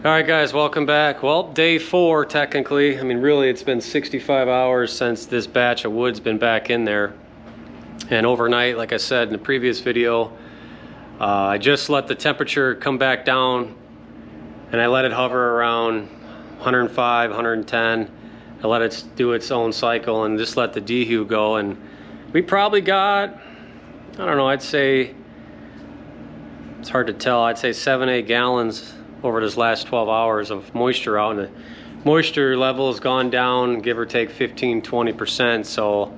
All right, guys, welcome back. Well, day 4, technically. I mean, really, it's been 65 hours since this batch of wood's been back in there. And overnight, like I said in the previous video, I just let the temperature come back down and I let it hover around 105, 110. I let it do its own cycle and just let the dehu go. And we probably got, I don't know, I'd say, it's hard to tell, I'd say 7-8 gallons over this last 12 hours of moisture out, and the moisture level has gone down, give or take 15-20%. So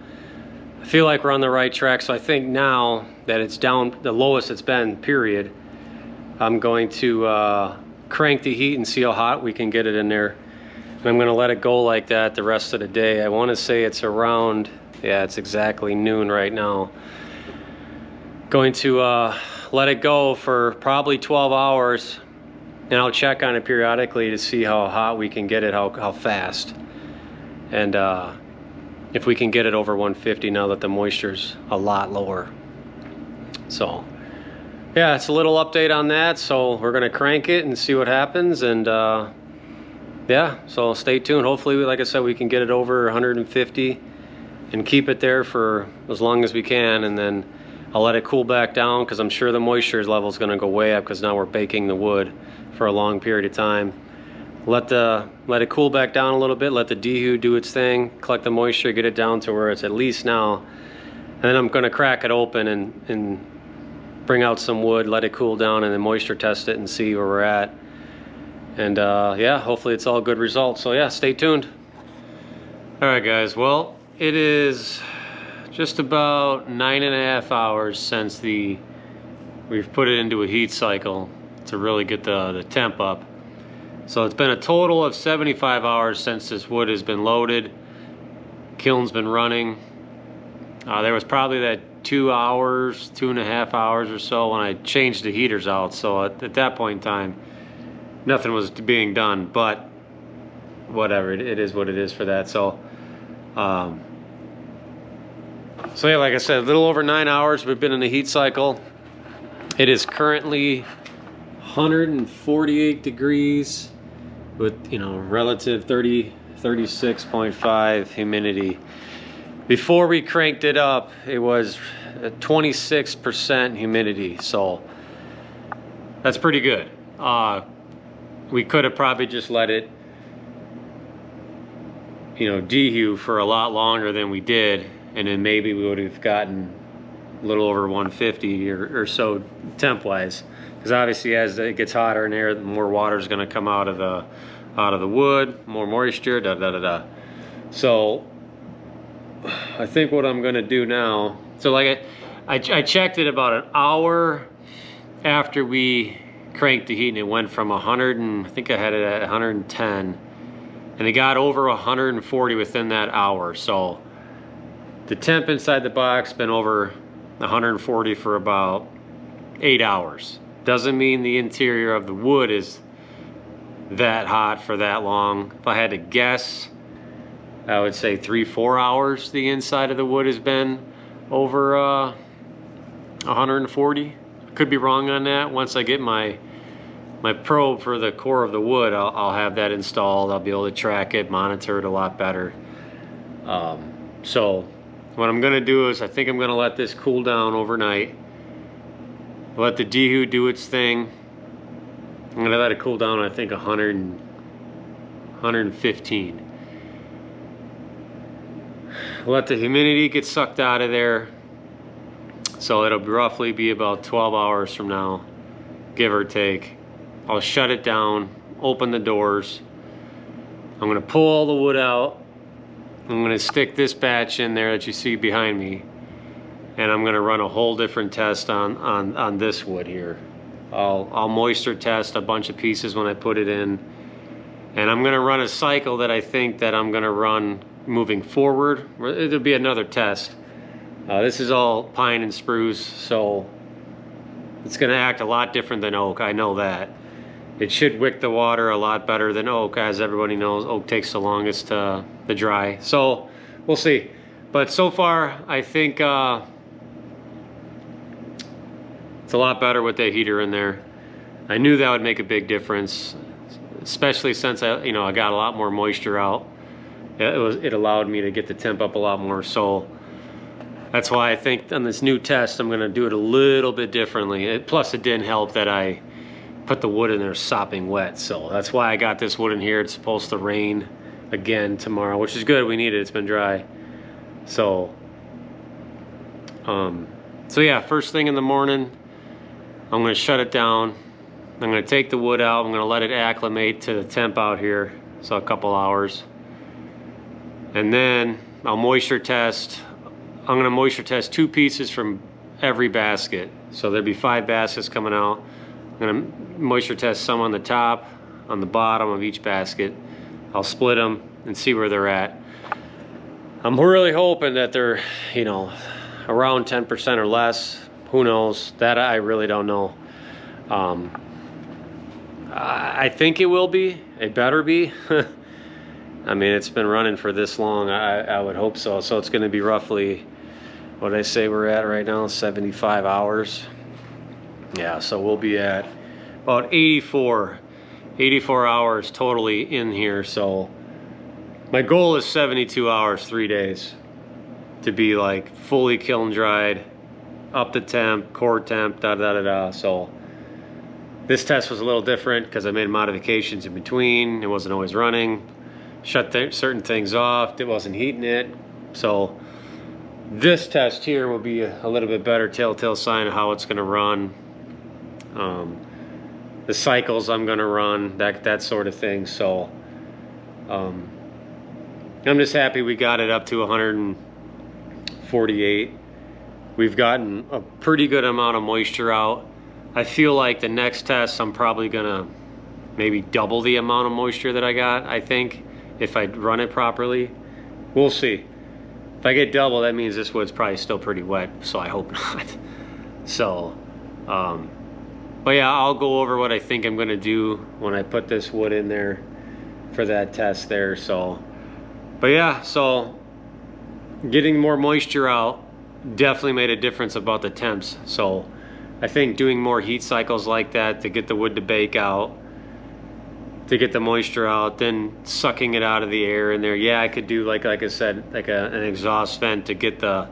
I feel like we're on the right track. So I think now that it's down the lowest it's been, period, I'm going to crank the heat and see how hot we can get it in there. And I'm going to let it go like that the rest of the day. I want to say it's around, yeah, it's exactly noon right now. Going to let it go for probably 12 hours. And I'll check on it periodically to see how hot we can get it, how fast. And if we can get it over 150 now that the moisture's a lot lower. So, yeah, it's a little update on that. So we're gonna crank it and see what happens. And yeah, so stay tuned. Hopefully, like I said, we can get it over 150 and keep it there for as long as we can. And then I'll let it cool back down because I'm sure the moisture level is gonna go way up because now we're baking the wood for a long period of time. Let it cool back down a little bit, let the dehu do its thing, collect the moisture, get it down to where it's at least now. And then I'm gonna crack it open and bring out some wood, let it cool down, and then moisture test it and see where we're at. And yeah, hopefully it's all good results. So yeah, stay tuned. All right, guys, well, it is just about 9.5 hours since we've put it into a heat cycle to really get the temp up. So it's been a total of 75 hours since this wood has been loaded. Kiln's been running. There was probably that 2.5 hours or so when I changed the heaters out. So at that point in time, nothing was being done, but whatever, it is what it is for that. So so yeah, like I said, a little over 9 hours we've been in the heat cycle. It is currently 148 degrees with, you know, relative 36.5 humidity. Before we cranked it up, it was 26% humidity, so that's pretty good. We could have probably just let it, you know, dehu for a lot longer than we did, and then maybe we would have gotten a little over 150 or so temp wise. Because obviously as it gets hotter in there, the more water is going to come out of the wood, more moisture, So I think what I'm going to do now, so like I checked it about an hour after we cranked the heat, and it went from 100 and I think I had it at 110, and it got over 140 within that hour. So the temp inside the box been over 140 for about 8 hours. Doesn't mean the interior of the wood is that hot for that long. If I had to guess, I would say 3-4 hours the inside of the wood has been over 140. Could be wrong on that. Once I get my probe for the core of the wood, I'll have that installed. I'll be able to track it, monitor it a lot better. So what I'm gonna do is I think I'm gonna let this cool down overnight. Let the dehu do its thing. I'm gonna let it cool down, I think 115. Let the humidity get sucked out of there. So it'll roughly be about 12 hours from now, give or take. I'll shut it down, open the doors. I'm gonna pull all the wood out. I'm gonna stick this batch in there that you see behind me. And I'm gonna run a whole different test on this wood here. I'll moisture test a bunch of pieces when I put it in. And I'm gonna run a cycle that I think that I'm gonna run moving forward. It'll be another test. This is all pine and spruce, so it's gonna act a lot different than oak, I know that. It should wick the water a lot better than oak. As everybody knows, oak takes the longest to dry. So we'll see. But so far, I think it's a lot better with that heater in there. I knew that would make a big difference. especially since I got a lot more moisture out. It allowed me to get the temp up a lot more. So that's why I think on this new test I'm gonna do it a little bit differently. Plus it didn't help that I put the wood in there sopping wet. So that's why I got this wood in here. It's supposed to rain again tomorrow, which is good. We need it. It's been dry. So yeah, first thing in the morning, I'm gonna shut it down. I'm gonna take the wood out. I'm gonna let it acclimate to the temp out here. So a couple hours. And then I'll moisture test. I'm gonna moisture test 2 pieces from every basket. So there'll be 5 baskets coming out. I'm gonna moisture test some on the top, on the bottom of each basket. I'll split them and see where they're at. I'm really hoping that they're, around 10% or less. Who knows? That I really don't know. I think it will be. It better be. I mean, it's been running for this long. I would hope so. So it's going to be roughly, what did I say we're at right now? 75 hours. Yeah, so we'll be at about 84 hours totally in here. So my goal is 72 hours, 3 days, to be like fully kiln dried, up to temp, core temp, da-da-da-da. So this test was a little different because I made modifications in between. It wasn't always running. Shut certain things off. It wasn't heating it. So this test here will be a little bit better telltale sign of how it's going to run. The cycles I'm going to run, that sort of thing. So I'm just happy we got it up to 148. We've gotten a pretty good amount of moisture out. I feel like the next test I'm probably gonna maybe double the amount of moisture that I got, I think, if I run it properly. We'll see. If I get double, that means this wood's probably still pretty wet, so I hope not. So, but yeah, I'll go over what I think I'm gonna do when I put this wood in there for that test there. So, but yeah, so getting more moisture out definitely made a difference about the temps. So I think doing more heat cycles like that to get the wood to bake out, to get the moisture out, then sucking it out of the air in there. Yeah, I could do like I said, like an exhaust vent to get to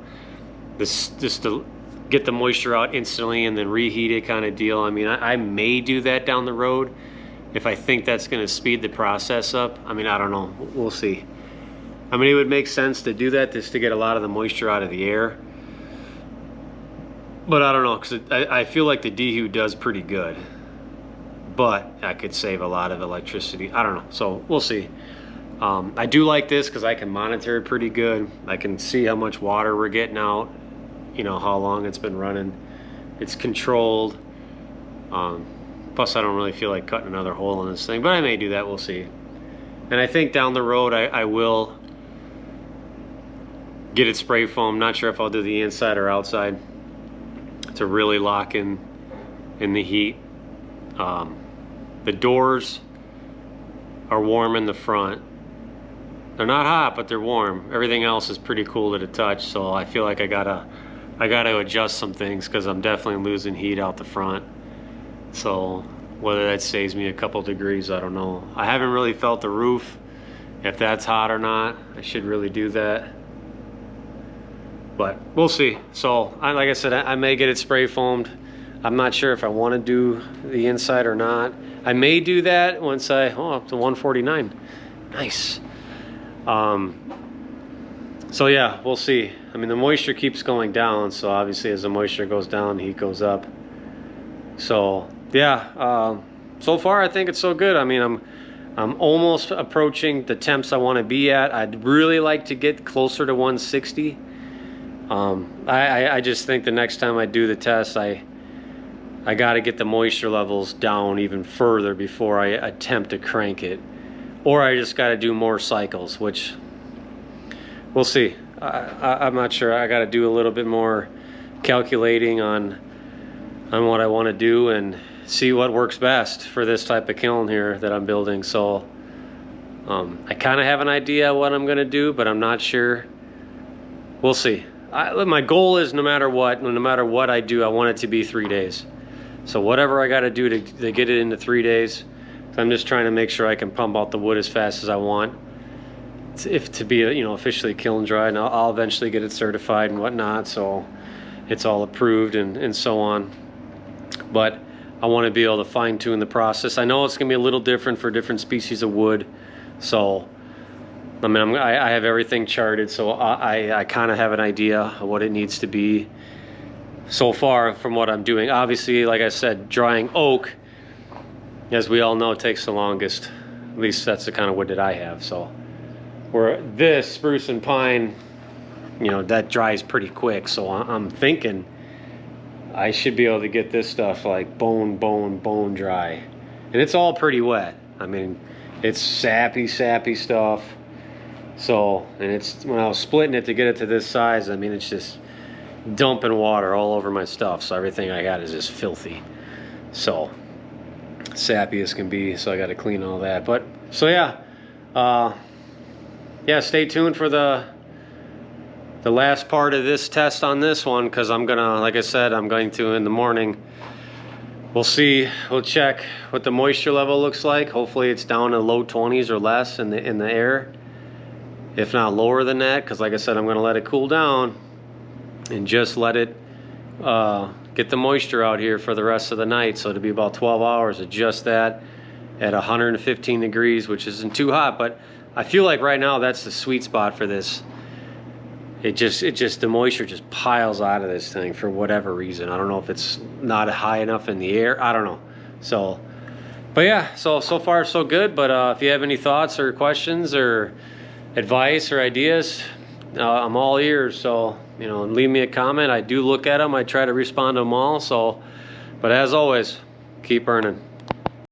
get the moisture out instantly and then reheat it kind of deal. I mean, I may do that down the road if I think that's going to speed the process up. I mean, I don't know. We'll see. I mean, it would make sense to do that just to get a lot of the moisture out of the air. But I don't know, because I feel like the dehu does pretty good. But I could save a lot of electricity. I don't know. So we'll see. I do like this because I can monitor it pretty good. I can see how much water we're getting out. How long it's been running. It's controlled. Plus, I don't really feel like cutting another hole in this thing. But I may do that. We'll see. And I think down the road I will get it spray foam. Not sure if I'll do the inside or outside to really lock in the heat. The doors are warm in the front. They're not hot, but they're warm. Everything else is pretty cool to the touch, so I feel like I gotta adjust some things because I'm definitely losing heat out the front. So whether that saves me a couple degrees, I don't know. I haven't really felt the roof, if that's hot or not. I should really do that. But we'll see. So like I said, I may get it spray foamed. I'm not sure if I want to do the inside or not. I may do that once up to 149. Nice. So yeah, we'll see. I mean, the moisture keeps going down, so obviously as the moisture goes down, the heat goes up. So yeah, so far I think it's so good. I mean, I'm almost approaching the temps I want to be at. I'd really like to get closer to 160. I just think the next time I do the test, I got to get the moisture levels down even further before I attempt to crank it. Or I just got to do more cycles, which we'll see. I'm not sure. I got to do a little bit more calculating on what I want to do and see what works best for this type of kiln here that I'm building. So I kind of have an idea what I'm going to do, but I'm not sure. We'll see. My goal is no matter what I do, I want it to be 3 days. So whatever I got to do to get it into 3 days, I'm just trying to make sure I can pump out the wood as fast as I want, if to be, you know, officially kiln dry, and I'll eventually get it certified and whatnot, so it's all approved and so on. But I want to be able to fine tune the process. I know it's gonna be a little different for different species of wood, so I mean, I have everything charted, so I kind of have an idea of what it needs to be so far from what I'm doing. Obviously, like I said, drying oak, as we all know, takes the longest. At least that's the kind of wood that I have. So where this spruce and pine, you know, that dries pretty quick. So I'm thinking I should be able to get this stuff like bone dry. And it's all pretty wet. I mean, it's sappy stuff. So, and it's, when I was splitting it to get it to this size, I mean, it's just dumping water all over my stuff. So everything I got is just filthy. So, sappy as can be. So I got to clean all that. But, so yeah. Yeah, stay tuned for the last part of this test on this one. Because I'm going to, like I said, I'm going to in the morning. We'll see. We'll check what the moisture level looks like. Hopefully it's down to low 20s or less in the air. If not lower than that, because like I said, I'm going to let it cool down and just let it get the moisture out here for the rest of the night. So it'll be about 12 hours, adjust that at 115 degrees, which isn't too hot, but I feel like right now that's the sweet spot for this. It just the moisture just piles out of this thing for whatever reason. I don't know if it's not high enough in the air. I don't know. So, but yeah, so far so good. But if you have any thoughts or questions or advice or ideas, I'm all ears. So, you know, leave me a comment. I do look at them. I try to respond to them all. So, but as always, keep earning.